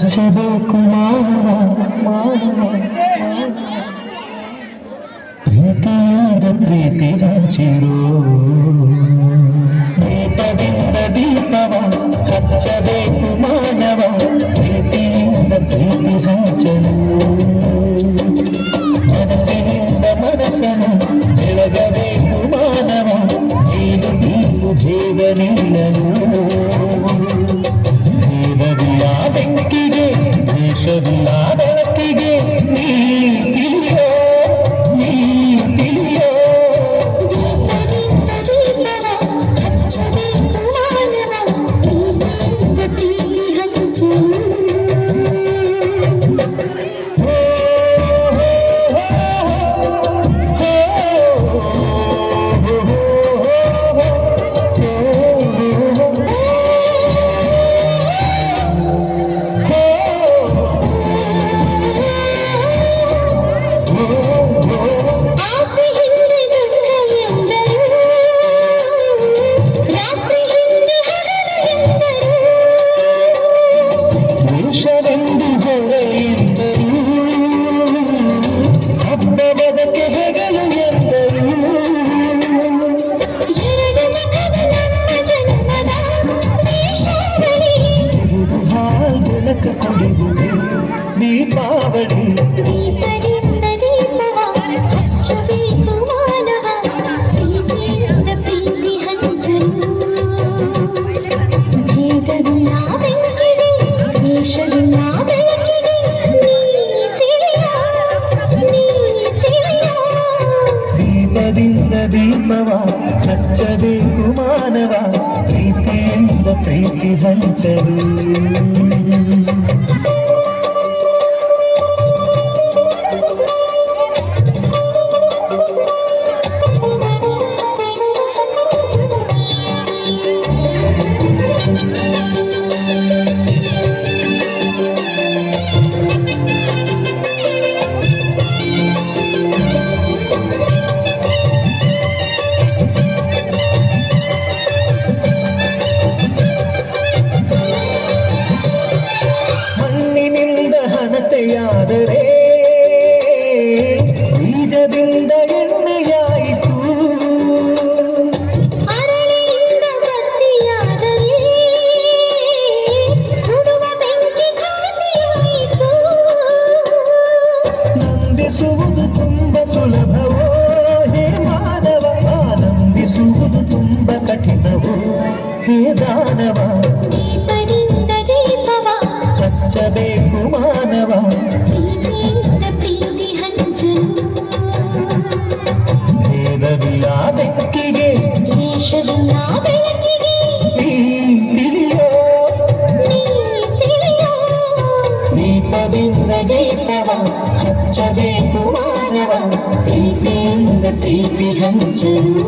ಹಚ್ಚಬೇಕು ಮಾನವ ಮಾನವ ಪ್ರೀತಿಯಿಂದ ಪ್ರೀತಿ ಹಂಚಿರೋ ದೀಪದಿಂದ ದೀಪವ ಹಚ್ಚಬೇಕು ಮಾನವ ಪ್ರೀತಿಯಿಂದ ಪ್ರೀತಿ ಹಂಚಲು ಮನಸ್ಸಿನಿಂದ ಮನಸ್ಸನ್ನು ಬೆಳಗಬೇಕು ಮಾನವ ನೀನು ನೀನು ಭೇದ ನಿಲ್ಲಲು ಭೇದವಿಲ್ಲ ಬೆಂಕಿಗೆ ದೇಶವಿಲ್ಲ ಬೆಳಕಿಗೆ ನೀ ತಿಳಿಯೋ ನೀ ತಿಳಿಯೋ ದೀಪಾವಳಿ ದೀಪದಿಂದ ದೀಪವ ಹಚ್ಚಬೇಕು ಮಾನವ ಪ್ರೀತಿಯಿಂದ ಪ್ರೀತಿ ಹಂಚಲು ಭೇದವಿಲ್ಲ ಬೆಂಕಿಗೆ ದೇಶವಿಲ್ಲ ಬೆಳಕಿಗೆ ನೀ ತಿಳಿಯೋ ನೀ ತಿಳಿಯೋ ದೀಪದಿಂದ ದೀಪವ ಹಚ್ಚಬೇಕು ಮಾನವ ಪ್ರೀತಿಯಿಂದ ಪ್ರೀತಿ ಹಂಚಲು ಹಣತೆಯಾದರೆ ಬೀಜದಿಂದ ಎಣ್ಣೆಯಾಯಿತು ಅರಳಿಯಿಂದ ಬತ್ತಿಯಾದರೆ ಸುಡುವ ಬೆಂಕಿ ಜ್ಯೋತಿಯಾಯಿತು ನಂದಿಸುವುದು ತುಂಬ ಸುಲಭವೋ ಹೇ ಮಾನವ ಆನಂದಿಸುವುದು ತುಂಬ ಕಠಿಣವೋ ಹೇ ದಾನವ ದೀಪದಿಂದ ದೀಪವ ಹಚ್ಚಬೇಕು ಮಾನವ ಪ್ರೀತಿಯಿಂದ ಪ್ರೀತಿ ಹಂಚಲು ಭೇದವಿಲ್ಲ ಬೆಂಕಿಗೆ ದೇಶವಿಲ್ಲ ಬೆಳಕಿಗೆ ನೀ ತಿಳಿಯೋ ನೀ ತಿಳಿಯೋ ದೀಪದಿಂದ ದೀಪವ ಹಚ್ಚಬೇಕು ಮಾನವ ಪ್ರೀತಿಯಿಂದ ಪ್ರೀತಿ ಹಂಚಲು